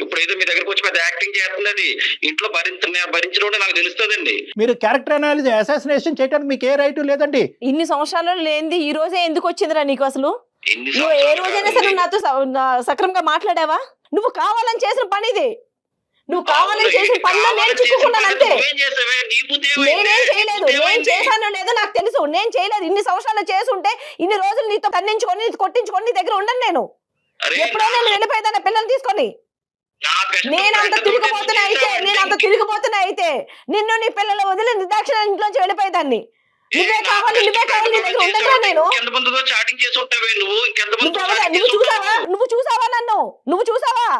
ఇప్పుడు ఏదో మీ దగ్గరకు వచ్చి పెద్ద యాక్టింగ్ చేస్తుంది. అది ఇంట్లో భరించడం నాకు తెలుస్తుందండి. మీరు క్యారెక్టర్ అనాలిసిస్ అసాసినేషన్ చేయడానికి మీకు ఏ రైట్ లేదండి. ఇన్ని సంవత్సరాలు లేనిది ఈ రోజే ఎందుకు వచ్చిందిరా నీకు అసలు? ఎన్ని నువ్వు ఏ సంవత్సరాలు రోజైనా సరే కాదండి. నాతో సక్రమంగా మాట్లాడావా? నువ్వు కావాలని చేసిన పని ఇది. నువ్వు కావాలని చేసిన పనిలో నేను చిక్కుకున్నాను అంతే. నువ్వేం చేసావే? నీ బుద్ధి ఏమైంది? నేనేం చేయలేదు. నీ బుద్ధి నేను ఏమైంది? చేశానో లేదో నాకు తెలుసు. నేను చేయలేదు. ఇన్ని సంవత్సరాలు చేసి ఉంటే ఇన్ని రోజులు నీతో ఖండించుకొని, నీతో కొట్టించుకొని నీ దగ్గర ఉండను నేను. అరే, ఎప్పుడో నేను వెళ్ళిపోయేదాన్ని పిల్లల్ని తీసుకొని. నా best నేను అంత friend తిరిగిపోతున్నా అయితే, చేసావంటే నేను అంత తిరిగిపోతున్నా అయితే నిన్ను నీ పిల్లలు వదిలి నిర్దాక్షిణ ఇంట్లోంచి వెళ్ళిపోయేదాన్ని. నువ్వే కావాలి, నువ్వే కావాలి, నీ దగ్గర ఉండగా నేను. ఇంకెంతమందితో చాటింగ్ చేసి ఉంటావే నువ్వు? ఇంకెంతమందితో నువ్వు chatting నువ్వు చేసి చూసావా? ఉంటావు? నువ్వు చూసావా నన్ను? నువ్వు చూసావా?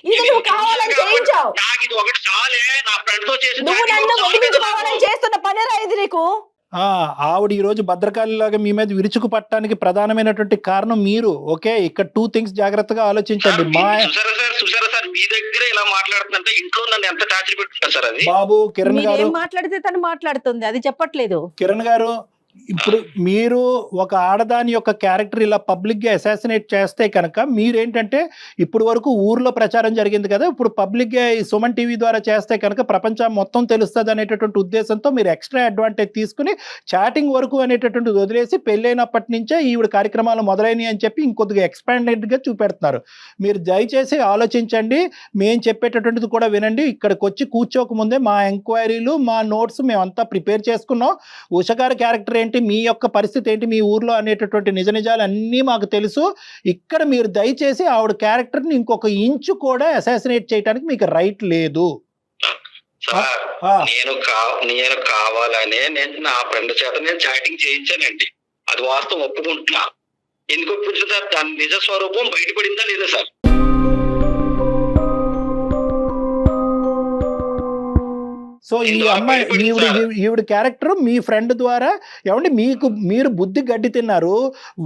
ఇది నువ్వు కావాలని చేయించావు. నాకు ఇది ఒకటి చాలే. నా ఫ్రెండ్ తో చేసి నువ్వు నన్ను వదిలించుకోవాలని చేస్తున్న పనిరా ఇది నీకు. ఆవిడ ఈ రోజు భద్రకాళిలాగా మీ మీద విరుచుకు పట్టడానికి ప్రధానమైనటువంటి కారణం మీరు. ఓకే, ఇక్కడ 2 things జాగ్రత్తగా ఆలోచించండి. చూసారా సార్, మీ దగ్గర ఇలా మాట్లాడుతుంటే ఇంట్లో నన్ను ఎంత టార్చర్ పెట్టుకుంటా సార్. అది బాబు కిరణ్ గారు, మీరేం మాట్లాడితే తను మాట్లాడుతుంది, అది చెప్పట్లేదు. కిరణ్ గారు, ఇప్పుడు మీరు ఒక ఆడదాని యొక్క క్యారెక్టర్ ఇలా పబ్లిక్ గా అసాసినేట్ చేస్తే కనుక మీరేంటంటే, ఇప్పుడు వరకు ఊర్లో ప్రచారం జరిగింది కదా, ఇప్పుడు పబ్లిక్ గా ఈ సుమన్ టీవీ ద్వారా చేస్తే కనుక ప్రపంచం మొత్తం తెలుస్తుంది అనేటటువంటి ఉద్దేశంతో మీరు ఎక్స్ట్రా అడ్వాంటేజ్ తీసుకుని చాటింగ్ వరకు అనేటటువంటిది వదిలేసి పెళ్ళైనప్పటి నుంచే ఈవిడ కార్యక్రమాలు మొదలైనవి అని చెప్పి ఇంకొద్దిగా ఎక్స్పాండెడ్ గా చూపెడుతున్నారు. మీరు దయచేసి ఆలోచించండి, మేము చెప్పేటటువంటిది కూడా వినండి. ఇక్కడికి వచ్చి కూర్చోక ముందే మా ఎంక్వైరీలు, మా నోట్స్ మేమంతా ప్రిపేర్ చేసుకున్నాం. ఉష గారి క్యారెక్టర్ ఏంటి, మీ యొక్క పరిస్థితి ఏంటి మీ ఊర్లో అనేటటువంటి నిజ నిజాలు అన్నీ మాకు తెలుసు. ఇక్కడ మీరు దయచేసి ఆవిడ క్యారెక్టర్ని ఇంకొక ఇంచు కూడా అసాసినేట్ చేయడానికి మీకు రైట్ లేదు. సార్, నేను కావాలనే నేను నా ఫ్రెండ్ చేత నేను చాటింగ్ చేయించానండి. అది వాస్తవం, ఒప్పుకుంటున్నా. ఎందుకు ఒప్పుకుంటున్నా సార్? దాని నిజ స్వరూపం బయటపడిందా లేదా సార్? సో ఈ అమ్మాయి ఈవిడ క్యారెక్టర్ మీ ఫ్రెండ్ ద్వారా ఏమండి మీరు బుద్ధి గడ్డి తిన్నారు.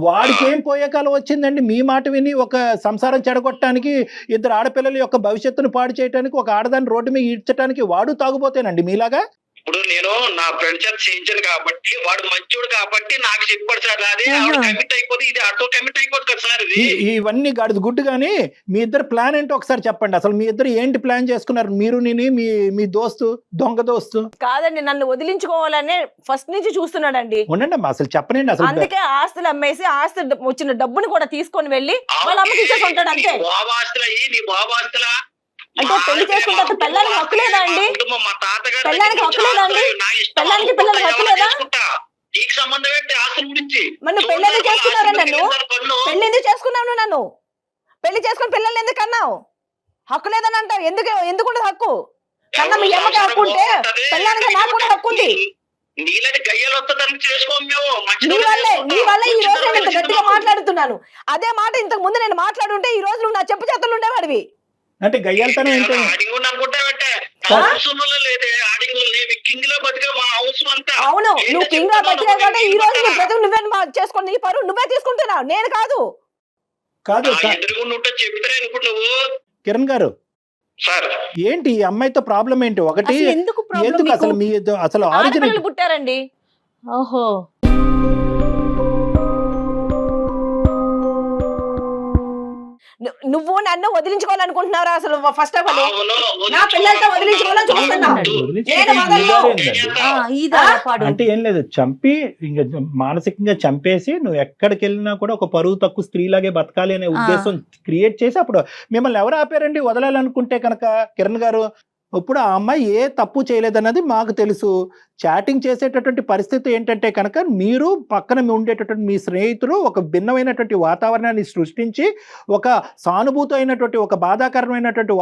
వాడికి ఏం పోయే కాలం వచ్చిందండి? మీ మాట విని ఒక సంసారం చెడగొట్టడానికి, ఇద్దరు ఆడపిల్లల యొక్క భవిష్యత్తును పాడు చేయడానికి, ఒక ఆడదాన్ని రోడ్డు మీద ఈడ్చడానికి వాడు తాగుపోతేనండి మీలాగా. ఇప్పుడు నేను నా ఫ్రెండ్ చేత చేయించాను కాబట్టి, వాడు మంచోడు కాబట్టి నాకు చెప్పాడు సార్. అదే కమిట్ అయిపోతే ఇది ఆటో కమిట్ అయిపోతుంది కదా సార్. ఇవన్నీ గాడిద గుడ్డు. కానీ మీ ఇద్దరు ప్లాన్ ఏంటో ఒకసారి చెప్పండి. అసలు మీ ఇద్దరు ఏంటి ప్లాన్ చేసుకున్నారు? మీరు మీ దోస్తు, దొంగ దోస్తు కాదండి, నన్ను వదిలించుకోవాలనే ఫస్ట్ నుంచి చూస్తున్నాడండి. ఉండండి అమ్మా, అసలు చెప్పనండి. అసలు అందుకే ఆస్తులు అమ్మేసి ఆస్తి వచ్చిన డబ్బుని కూడా తీసుకొని వెళ్ళి వాళ్ళ అమ్మకి ఇచ్చేసి ఉంటాడు అంతే. నీ బాబు ఆస్తులా? అంటే పెళ్లి చేసుకుంటే పిల్లలకి హక్కు లేదా అండి? మా తాతగారు పిల్లలకి హక్కు లేదా అండి? పిల్లలకి హక్కు లేదా? నీకు సంబంధం ఏంటి ఆస్తుల గురించి? మరి పెళ్లి ఎందుకు చేసుకున్నారా? నన్ను పెళ్లి ఎందుకు చేసుకున్నావు? నన్ను పెళ్లి చేసుకుని పిల్లల్ని ఎందుకు అన్నావు? హక్కు లేదని అంటావు. ఎందుకుంటది హక్కు? కన్నా మీ అమ్మకి హక్కు ఉంటే పిల్లలకి నాకు కూడా హక్కు ఉంది. నీళ్ళని గయ్యలు వస్తుందని చేసుకోం మేము. నీ వల్ల ఈ రోజు నేను ఇంత గట్టిగా మాట్లాడుతున్నాను. అదే మాట ఇంతకు ముందు నేను మాట్లాడుంటే ఈ రోజు నువ్వు నా చెప్పు చేతులు ఉండేవాడివి. అంటే గయ్యాలతోనే ఏంటో అవును, నువ్వు కింగ్ గా బతికా కాబట్టి ఈ రోజు నీ బ్రతుకు నువ్వే చేసుకుని నీ పరువు నువ్వే తీసుకుంటున్నావు, నేను కాదు. కిరణ్ గారు, ఏంటి ఈ అమ్మాయితో ప్రాబ్లం ఏంటి? ఒకటి ఎందుకు అసలు మీ అసలు ఆరిజినల్ పుట్టారండి. ఓహో, నువ్వు నన్ను వదిలించుకోవాలనుకుంటున్నారా అసలు ఫస్ట్ ఆఫ్ ఆల్ అవును, నా పిల్లలతో వదిలించుకోవాలని చూస్తున్నాను. నేను వదలను. ఇదా పాడు. అంటే ఏం లేదు, చంపి ఇంకా మానసికంగా చంపేసి నువ్వు ఎక్కడికి వెళ్ళినా కూడా ఒక పరువు తక్కువ స్త్రీలాగే బతకాలి అనే ఉద్దేశం క్రియేట్ చేసి అప్పుడు మిమ్మల్ని ఎవరు ఆపారండి వదలాలనుకుంటే కనుక? కిరణ్ గారు, ఇప్పుడు ఆ అమ్మాయి ఏ తప్పు చేయలేదన్నది మాకు తెలుసు. చాటింగ్ చేసేటటువంటి పరిస్థితి ఏంటంటే కనుక మీరు పక్కన ఉండేటటువంటి మీ స్నేహితులు ఒక భిన్నమైనటువంటి వాతావరణాన్ని సృష్టించి ఒక సానుభూతి అయినటువంటి ఒక బాధాకరమైనటువంటి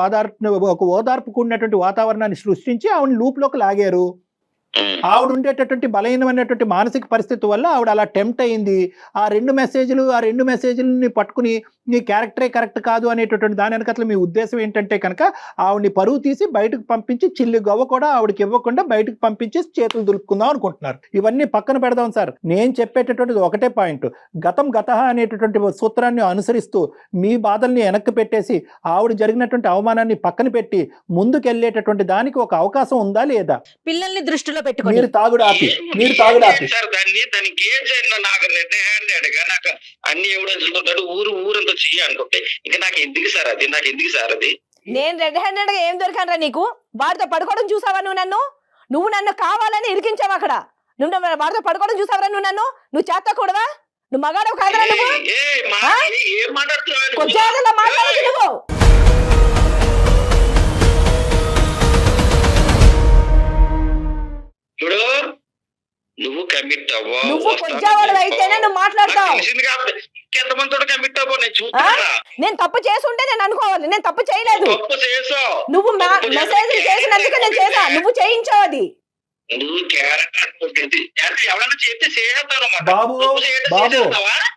ఒక ఓదార్పు కూడినటువంటి వాతావరణాన్ని సృష్టించి ఆవిడ లూప్లోకి లాగారు. ఆవిడ ఉండేటటువంటి బలహీనమైనటువంటి మానసిక పరిస్థితి వల్ల ఆవిడ అలా టెంప్ట్ అయింది. ఆ రెండు మెసేజ్లని పట్టుకుని నీ క్యారెక్టరే కరెక్ట్ కాదు అనేటటువంటి దాని వెనకట్ల మీ ఉద్దేశం ఏంటంటే కనుక ఆవిడని పరువు తీసి బయటకు పంపించి చిల్లి గవ్వ కూడా ఆవిడకి ఇవ్వకుండా బయటకు పంపించి చేతులు దులుపుకుందాం అనుకుంటున్నారు. ఇవన్నీ పక్కన పెడదాం సార్. నేను చెప్పేటటువంటిది ఒకటే పాయింట్. గతః అనేటటువంటి సూత్రాన్ని అనుసరిస్తూ మీ బాధల్ని వెనక్కి పెట్టేసి ఆవిడ జరిగినటువంటి అవమానాన్ని పక్కన పెట్టి ముందుకెళ్ళేటటువంటి దానికి ఒక అవకాశం ఉందా లేదా? పిల్లల్ని దృష్టిలో పెట్టుకొని మీరు తాగుడు ఆపి సార్ దానికి ఏం చేయాలి? నాకు రెడ్ హ్యాండెడ్ గా నాకు అన్ని ఎవిడెన్స్ ఉంటాడు ఊరంతా చెయ్యి అనుకుంటే ఇంకా నాకు ఎందుకు సార్ అది? నేను రెడ్ హ్యాండెడ్ గా ఏం దొరికానరా నీకు? వాడితో పడుకోవడం చూసావా నువ్వు నన్ను కావాలని ఇరికించావు అక్కడ. నువ్వు వాడితో పడుకోవడం చూసావరా నువ్వు చేస్తకూడదా? నువ్వు మగాడవు కాదరా నువ్వు? ఏం మాట్లాడుతున్నావు? కొంచెం మాట్లాడదు నువ్వు. ఇప్పుడు నువ్వు కమిట్ అవ్వా, నువ్వు కొంచెం అయితేనే నువ్వు మాట్లాడతావు. ఎంతమంది కమిట్ అవ్వ నేను చూస్తున్నా. నేను తప్పు చేసి ఉంటే నేను అనుకోవాలి. నేను తప్పు చేయలేదు. తప్పు చేసావు. నువ్వు మెసేజ్ చేసినందుకే నేను చేసా. నువ్వు చేయించావు అది. నువ్వు క్యారెక్టర్ ఎవరైనా చేస్తే చేస్తాను. బాబు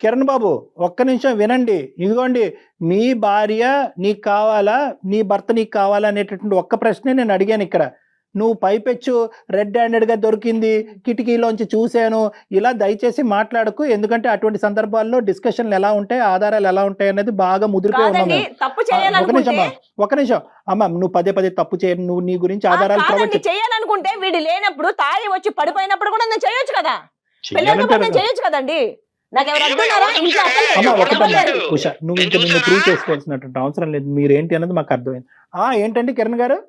కిరణ్ బాబు, ఒక్క నిమిషం వినండి. ఇదిగోండి, నీ భార్య నీకు కావాలా, నీ భర్త నీకు కావాలా అనేటటువంటి ఒక్క ప్రశ్నే నేను అడిగాను ఇక్కడ. నువ్వు పైపెచ్చు రెడ్ హ్యాండెడ్ గా దొరికింది, కిటికీలోంచి చూశాను, ఇలా దయచేసి మాట్లాడకు. ఎందుకంటే అటువంటి సందర్భాల్లో డిస్కషన్లు ఎలా ఉంటాయి, ఆధారాలు ఎలా ఉంటాయి అనేది బాగా ముదిరిపోయి ఉన్నాము. ఒక నిమిషం అమ్మ, నువ్వు పదే తప్పు చేయను. నువ్వు నీ గురించి ఆధారాలు చేయాలనుకుంటే వీడు లేనప్పుడు తాగి వచ్చి పడిపోయినప్పుడు కూడా నేను చేయొచ్చు కదా. చేయొచ్చు కదండి. ఉషా, నువ్వు ఇంకా నిన్ను ప్రూవ్ చేసుకోవాల్సినటువంటి అవసరం లేదు. మీరేంటి అన్నది మాకు అర్థమైంది. ఏంటండి కిరణ్ గారు?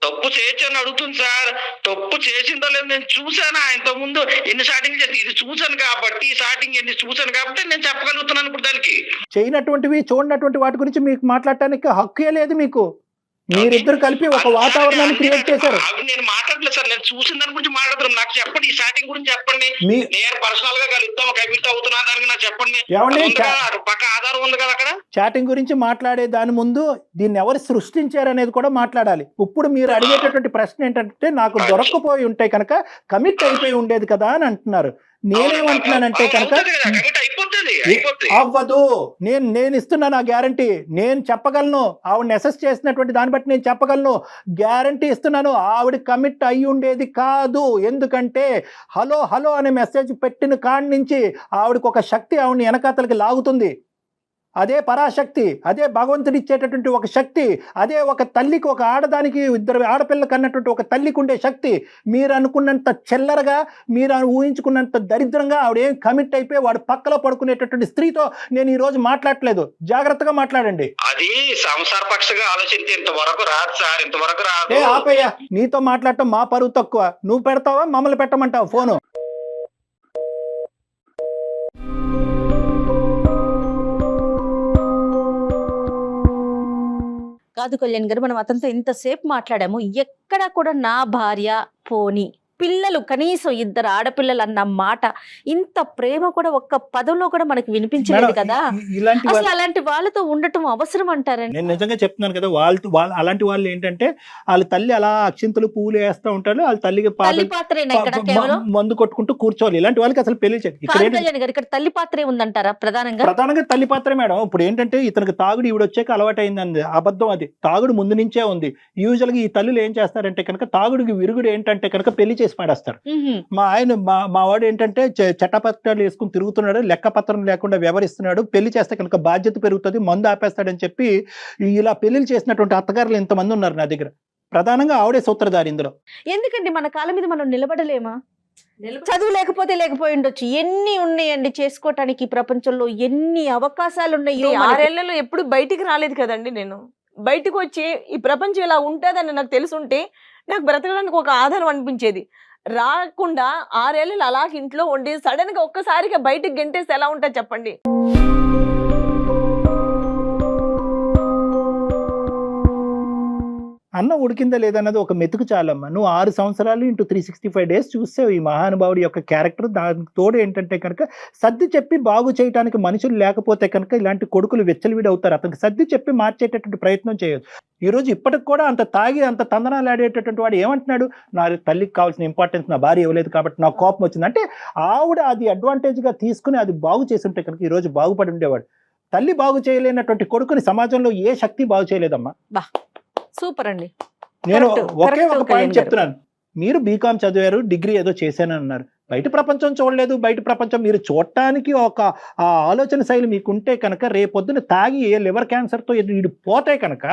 తప్పు చేయొచ్చని అడుగుతుంది సార్. తప్పు చేసిందో లేదు నేను చూసాను. ఇంత ముందు ఎన్ని స్టార్టింగ్ చేసి ఇది చూసాను కాబట్టి నేను చెప్పగలుగుతున్నాను. ఇప్పుడు దానికి చేయనటువంటివి చూడనటువంటి వాటి గురించి మీకు మాట్లాడటానికి హక్కే లేదు మీకు. మీరిద్దరు కలిపి ఒక వాతావరణాన్ని క్రియేట్ చేశారు. నేను మాట్లాడలేదు సార్. నేను చూసిన దాని గురించి మాట్లాడుతున్నాను. నాకు చెప్పండి, ఈ స్టార్టింగ్ గురించి చెప్పండి. నేను పర్సనల్ గా కలుద్దాం, కమిట్ అవుతున్నా దానికి నాకు చెప్పండి. పక్క ఆధారం ఉంది కదా అక్కడ. చాటింగ్ గురించి మాట్లాడే దాని ముందు దీన్ని ఎవరు సృష్టించారు అనేది కూడా మాట్లాడాలి. ఇప్పుడు మీరు అడిగేటటువంటి ప్రశ్న ఏంటంటే, నాకు దొరక్కపోయి ఉంటే కనుక కమిట్ అయిపోయి ఉండేది కదా అని అంటున్నారు. నేనేమంటున్నానంటే కనుక అవ్వదు. నేను ఇస్తున్నాను ఆ గ్యారంటీ. నేను చెప్పగలను. ఆవిడని అసెస్ చేసినటువంటి దాన్ని బట్టి నేను చెప్పగలను. గ్యారంటీ ఇస్తున్నాను. ఆవిడ కమిట్ అయ్యి ఉండేది కాదు. ఎందుకంటే హలో అనే మెసేజ్ పెట్టిన కాడి నుంచి ఆవిడకి ఒక శక్తి ఆవిడని వెనకాతలకి లాగుతుంది. అదే పరాశక్తి, అదే భగవంతుడు ఇచ్చేటటువంటి ఒక శక్తి, అదే ఒక తల్లికి, ఒక ఆడదానికి, ఇద్దరు ఆడపిల్లకి అన్నటువంటి ఒక తల్లికి ఉండే శక్తి. మీరు అనుకున్నంత చిల్లరగా, మీరు ఊహించుకున్నంత దరిద్రంగా ఆవిడేం కమిట్ అయిపోయి వాడు పక్కలో పడుకునేటటువంటి స్త్రీతో నేను ఈ రోజు మాట్లాడలేదు. జాగ్రత్తగా మాట్లాడండి. అది సంసార పక్షంగా ఆలోచించి ఇంతవరకు రాదు సార్. ఇంతవరకు రాదు. ఆపయ్యా, నీతో మాట్లాడటం మా పరువు తక్కువ. నువ్వు పెడతావా, మమ్మల్ని పెట్టమంటావు ఫోను? కాదు కళ్యాణ్ గారు, మనం అతనితో ఇంతసేపు మాట్లాడాము. ఎక్కడా కూడా నా భార్య పోని పిల్లలు, కనీసం ఇద్దరు ఆడపిల్లలు అన్న మాట, ఇంత ప్రేమ కూడా ఒక్క పదంలో కూడా మనకి వినిపించలేదు కదా. అసలు అలాంటి వాళ్ళతో ఉండటం అవసరం అంటారండి? నేను నిజంగా చెప్తున్నాను కదా, వాళ్ళు అలాంటి వాళ్ళు ఏంటంటే వాళ్ళ తల్లి అలా అక్షింతలు పూలు వేస్తూ ఉంటారు. వాళ్ళ తల్లికి మందు కొట్టుకుంటూ కూర్చోవాలి. ఇలాంటి వాళ్ళకి అసలు పెళ్లి కళ్యాణ్ గారు, ఇక్కడ తల్లి పాత్రే ఉందంటారా? ప్రధానంగా తల్లి పాత్రే మేడం. ఇప్పుడు ఏంటంటే ఇతనికి తాగుడు ఈవిడ వచ్చాక అలవాటు అయిందండి. అబద్ధం అది. తాగుడు ముందు నుంచే ఉంది. యూజువల్ గా ఈ తల్లులు ఏం చేస్తారంటే కనుక తాగుడికి విరుగుడు ఏంటంటే కనుక పెళ్లి చేసి పడేస్తారు. మా వాడు ఏంటంటే చట్టపత్రాలు వేసుకుని తిరుగుతున్నాడు, లెక్కపత్రం లేకుండా వ్యవహరిస్తున్నాడు, పెళ్లి చేస్తే కనుక బాధ్యత పెరుగుతుంది, మందు ఆపేస్తాడని చెప్పి ఇలా పెళ్లిళ్ళు చేసినటువంటి అత్తగారులు ఇంతమంది ఉన్నారు నా దగ్గర. ప్రధానంగా ఆవిడే సూత్రధారి ఇందులో. ఎందుకండి మన కాళ్ళ మీద మనం నిలబడలేమా? చదువు లేకపోతే లేకపోయి ఉండొచ్చు, ఎన్ని ఉన్నాయండి చేసుకోవటానికి ఈ ప్రపంచంలో, ఎన్ని అవకాశాలు ఉన్నాయో ఈ మనకి. 6 ఏళ్లలో ఎప్పుడు బయటికి రాలేదు కదండి నేను. బయటకు వచ్చి ఈ ప్రపంచం ఇలా ఉంటుందని నాకు తెలుసుంటే నాకు బ్రతకడానికి ఒక ఆధారం అనిపించేది. రాకుండా 6 ఏళ్ళు అలాగే ఇంట్లో ఉండి సడన్ గా ఒక్కసారిగా బయటికి గెంటేస్తే ఎలా ఉంటుంది చెప్పండి. అన్నం ఉడికిందా లేదన్నది ఒక మెతుకు చాలమ్మా. నువ్వు 6 సంవత్సరాలు ఇంటూ 365 డేస్ చూసావు ఈ మహానుభావుడి యొక్క క్యారెక్టర్. దానికి తోడు ఏంటంటే కనుక సర్ది చెప్పి బాగు చేయడానికి మనుషులు లేకపోతే కనుక ఇలాంటి కొడుకులు వెచ్చలివిడి అవుతారు. అతనికి సర్ది చెప్పి మార్చేటటువంటి ప్రయత్నం చేయొచ్చు. ఈ రోజు ఇప్పటికి కూడా అంత తాగి అంత తందనాలు ఆడేటటువంటి వాడు ఏమంటున్నాడు, నా తల్లికి కావాల్సిన ఇంపార్టెన్స్ నా భార్య ఇవ్వలేదు కాబట్టి నాకు కోపం వచ్చింది అంటే, ఆవిడ అది అడ్వాంటేజ్గా తీసుకుని అది బాగు చేసి ఉంటే కనుక ఈ రోజు బాగుపడి ఉండేవాడు. తల్లి బాగు చేయలేనటువంటి కొడుకుని సమాజంలో ఏ శక్తి బాగు చేయలేదమ్మా. సూపర్ అండి. నేను Correct, ఒకే correct ఒక కళ్యాణ్ పాయింట్ గారు. చెప్తున్నాను. మీరు బీకామ్ చదివారు, డిగ్రీ ఏదో చేశానని అన్నారు. బయట ప్రపంచం చూడలేదు. బయట ప్రపంచం మీరు చూడటానికి ఒక ఆలోచన శైలి మీకుంటే కనుక రేపొద్దున తాగి ఏ లివర్ క్యాన్సర్తో వీడు పోతే కనుక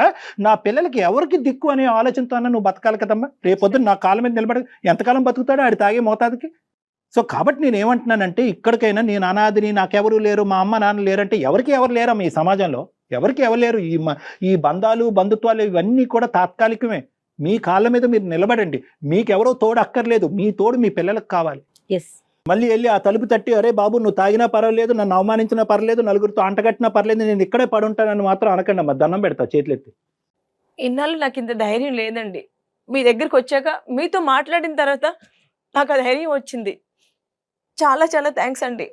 నా పిల్లలకి ఎవరికి దిక్కు అనే ఆలోచనతో అన్న నువ్వు బతకాలి కదమ్మా. రేపొద్దున నా కాళ్ళ మీద నిలబడి ఎంతకాలం బతుకుతాడో ఆడి తాగే మోతాదుకి. సో కాబట్టి నేను ఏమంటున్నానంటే, ఇక్కడికైనా నేను అనాథిని, నాకెవరు లేరు, మా అమ్మ నాన్న లేరంటే ఎవరికి ఎవరు లేరమ్మా ఈ సమాజంలో. ఎవరికి ఎవరు లేరు. ఈ బంధాలు బంధుత్వాలు ఇవన్నీ కూడా తాత్కాలికమే. మీ కాళ్ళ మీద మీరు నిలబడండి. మీకెవరో తోడు అక్కర్లేదు, మీ తోడు మీ పిల్లలకు కావాలి. ఎస్. మళ్ళీ వెళ్ళి ఆ తలుపు తట్టి, అరే బాబు నువ్వు తాగినా పర్వాలేదు, నన్ను అవమానించినా పర్లేదు, నలుగురితో అంటగట్టినా పర్లేదు, నేను ఇక్కడే పడుంటానని మాత్రం అనకండి అమ్మా. దండం పెడతా చేతులెత్తి. ఇన్నాళ్ళు నాకు ఇంత ధైర్యం లేదండి. మీ దగ్గరికి వచ్చాక మీతో మాట్లాడిన తర్వాత నాకు ఆ ధైర్యం వచ్చింది. చాలా చాలా థ్యాంక్స్ అండి.